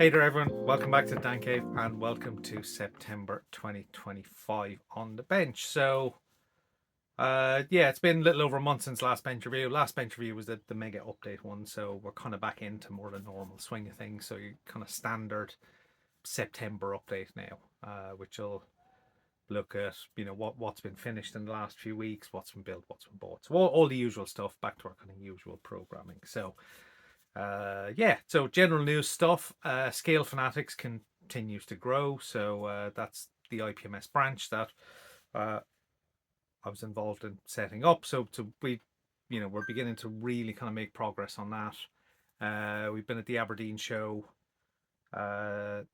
Hey there everyone, welcome back to the Dan Cave and welcome to September 2025 on the bench. Yeah, it's been a little over a month since last bench review. Last bench review was the mega update one, so we're kind of back into more the normal swing of things. So you kind of standard September update now, which will look at what's been finished in the last few weeks, what's been built, what's been bought. So all the usual stuff, back to our kind of usual programming. So general news stuff. Scale Fanatics continues to grow, so that's the IPMS branch that I was involved in setting up. We're beginning to really kind of make progress on that. We've been at the Aberdeen show. So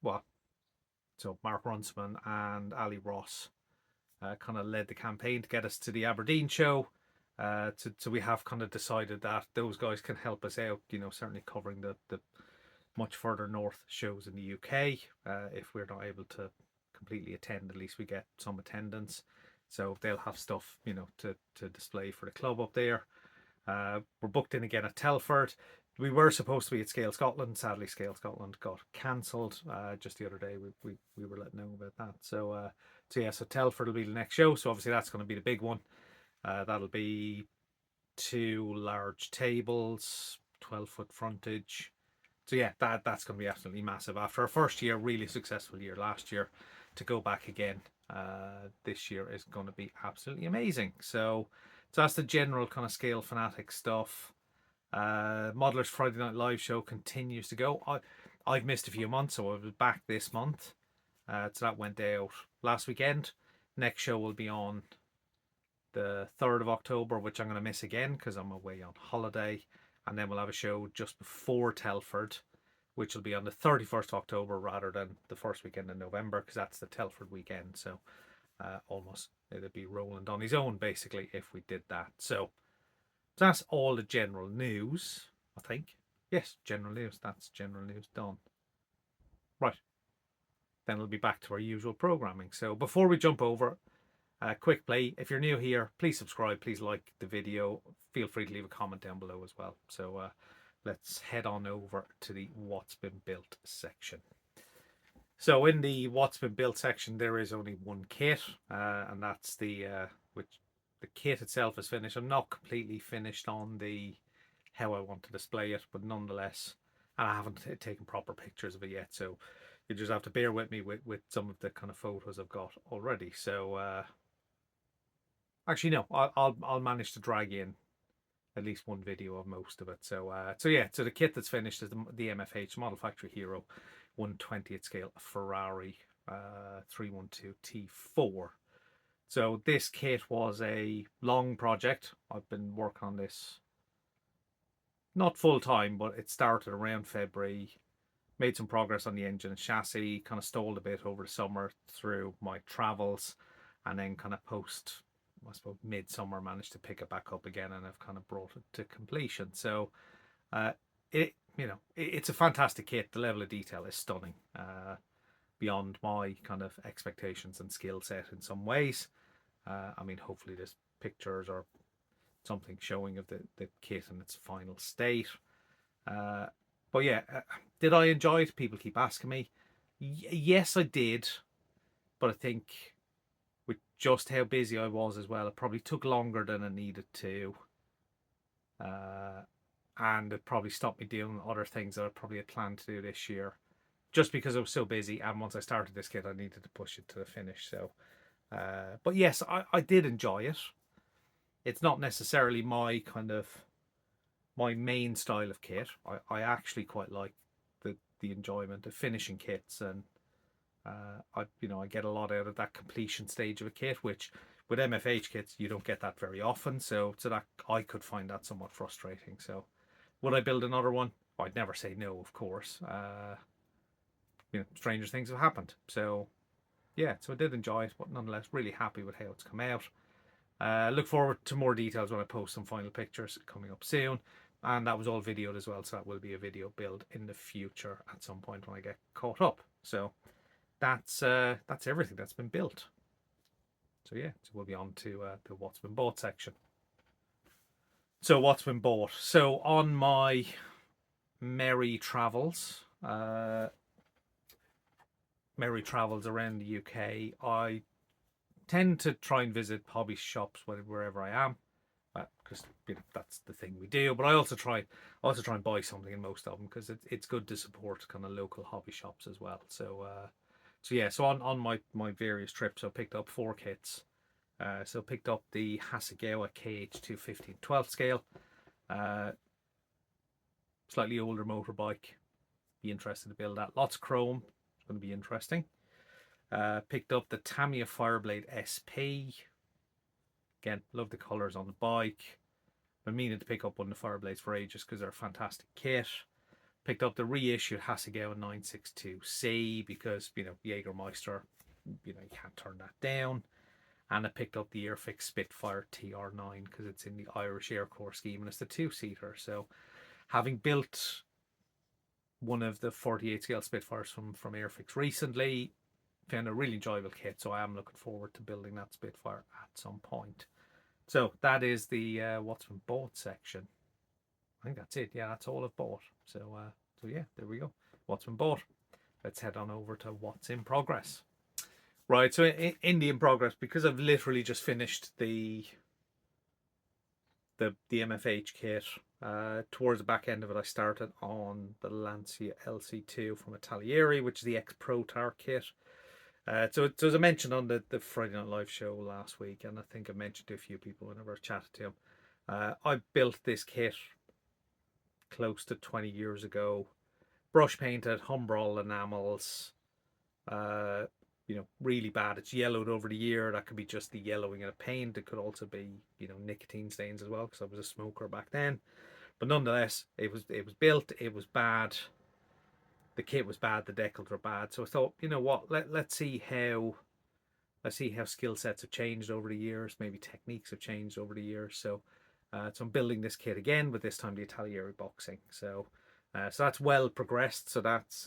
Mark Runciman and Ali Ross kind of led the campaign to get us to the Aberdeen show. So we have kind of decided that those guys can help us out, certainly covering the much further north shows in the UK. If we're not able to completely attend, at least we get some attendance. So they'll have stuff, to display for the club up there. We're booked in again at Telford. We were supposed to be at Scale Scotland. Sadly, Scale Scotland got cancelled just the other day. We were letting know about that. So Telford will be the next show. So obviously that's going to be the big one. That'll be 2 large tables, 12-foot frontage. So yeah, that's going to be absolutely massive. After our first year, really successful year last year, to go back again this year is going to be absolutely amazing. So that's the general kind of Scale Fanatic stuff. Modelers Friday Night Live show continues to go. I've missed a few months, so I was back this month. So that went out last weekend. Next show will be on the 3rd of October, which I'm going to miss again because I'm away on holiday. And then we'll have a show just before Telford, which will be on the 31st of October rather than the first weekend in November, because that's the Telford weekend. So almost it'd be rolling on his own basically if we did that. So that's all the general news, I think. Yes, general news. That's general news done. Right. Then we'll be back to our usual programming. So before we jump over, quick play. If you're new here, please subscribe. Please like the video. Feel free to leave a comment down below as well. So let's head on over to the what's been built section. So in the what's been built section, there is only one kit, and that's the kit itself is finished. I'm not completely finished on the how I want to display it, but nonetheless, and I haven't taken proper pictures of it yet, so you just have to bear with me with some of the kind of photos I've got already. So actually no, I'll manage to drag in at least one video of most of it. So the kit that's finished is the MFH Model Factory Hero 1/20th scale Ferrari 312 T4. So this kit was a long project. I've been working on this not full time, but it started around February. Made some progress on the engine and chassis, kind of stalled a bit over the summer through my travels, and then kind of post, I suppose, midsummer managed to pick it back up again, and I've kind of brought it to completion. So it's a fantastic kit. The level of detail is stunning, beyond my kind of expectations and skill set in some ways. I mean, hopefully there's pictures or something showing of the kit in its final state. But yeah, did I enjoy it? People keep asking me. Yes, I did. But I think with just how busy I was as well, it probably took longer than I needed to. And it probably stopped me doing other things that I probably had planned to do this year, just because I was so busy. And once I started this kit, I needed to push it to the finish. So, but yes, I did enjoy it. It's not necessarily my main style of kit. I actually quite like the enjoyment of finishing kits, and I get a lot out of that completion stage of a kit, which with MFH kits you don't get that very often. So that I could find that somewhat frustrating. So would I build another one? I'd never say no, of course. Stranger things have happened. So yeah, so I did enjoy it, but nonetheless really happy with how it's come out. Look forward to more details when I post some final pictures coming up soon. And that was all videoed as well, so that will be a video build in the future at some point when I get caught up. So that's everything that's been built. So yeah, so we'll be on to the what's been bought section. So what's been bought? So on my merry travels, merry travels around the UK, I tend to try and visit hobby shops wherever I am, because that's the thing we do. But I also try and buy something in most of them, because it's good to support kind of local hobby shops as well. So yeah, so on my various trips, I picked up 4 kits. So picked up the Hasegawa KH215 12th scale, slightly older motorbike. Be interested to build that. Lots of chrome. It's going to be interesting. Picked up the Tamiya Fireblade SP. Again, love the colours on the bike. Been meaning to pick up one of the Fireblades for ages because they're a fantastic kit. Picked up the reissued Hasegawa 962C because, Jägermeister, you can't turn that down. And I picked up the Airfix Spitfire TR9 because it's in the Irish Air Corps scheme and it's the 2-seater. So having built one of the 48 scale Spitfires from Airfix recently, found a really enjoyable kit, so I am looking forward to building that Spitfire at some point. So that is the what's been bought section. I think that's it. Yeah, that's all I've bought. So yeah, there we go. What's been bought. Let's head on over to what's in progress. Right, so in the in progress, because I've literally just finished the MFH kit. Towards the back end of it, I started on the Lancia LC2 from Italieri, which is the X-Pro Tar kit. So as I mentioned on the Friday Night Live show last week, and I think I mentioned to a few people whenever I chatted to him, I built this kit close to 20 years ago. Brush painted, Humbrol enamels, really bad. It's yellowed over the year. That could be just the yellowing of the paint. It could also be, nicotine stains as well, because I was a smoker back then. But nonetheless, it was built. It was bad. The kit was bad. The decals were bad. So I thought, you know what? Let's see how skill sets have changed over the years. Maybe techniques have changed over the years. So I'm building this kit again, but this time the Italieri boxing. So that's well progressed. So that's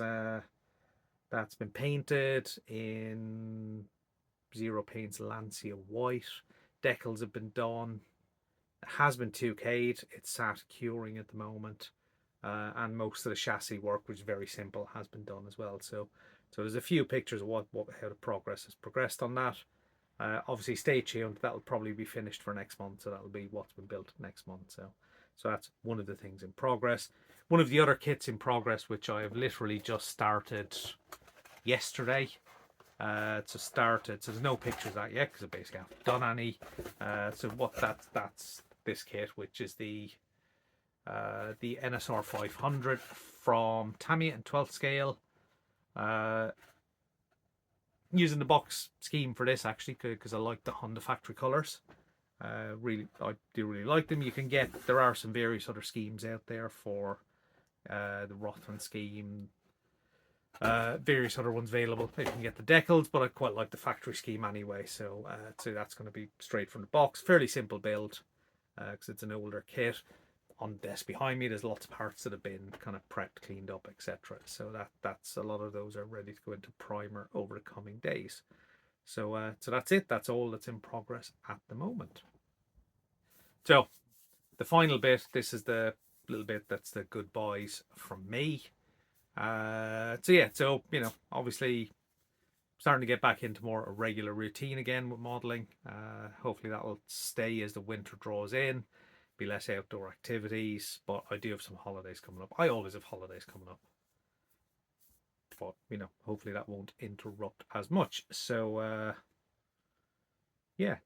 been painted in Zero Paint's Lancia white. Decals have been done. It has been 2K'd. It's sat curing at the moment. And most of the chassis work, which is very simple, has been done as well. So there's a few pictures of how the progress has progressed on that. Obviously, stay tuned. That'll probably be finished for next month. So that'll be what's been built next month. So that's one of the things in progress. One of the other kits in progress, which I have literally just started yesterday. So there's no pictures of that yet because I basically haven't done any. So that's this kit, which is the NSR 500 from Tamiya in 12th scale. Using the box scheme for this actually because I like the Honda factory colors. I do really like them. There are some various other schemes out there for the Rothman scheme. Various other ones available. You can get the decals, but I quite like the factory scheme anyway. So that's going to be straight from the box. Fairly simple build because it's an older kit. On the desk behind me, there's lots of parts that have been kind of prepped, cleaned up, etc. So that's a lot of those are ready to go into primer over the coming days. So that's it. That's all that's in progress at the moment. So the final bit. This is the little bit that's the goodbyes from me. So obviously starting to get back into more a regular routine again with modeling. Hopefully that will stay as the winter draws in. Be less outdoor activities, but I do have some holidays coming up. I always have holidays coming up, but hopefully that won't interrupt as much. So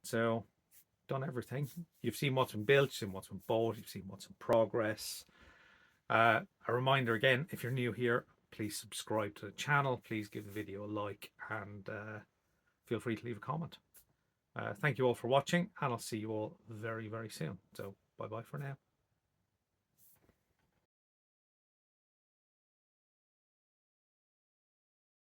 so done everything. You've seen what's been built, you've seen what's been bought, you've seen what's in progress. A reminder again, if you're new here, please subscribe to the channel, please give the video a like, and feel free to leave a comment. Thank you all for watching, and I'll see you all very, very soon. So bye bye for now.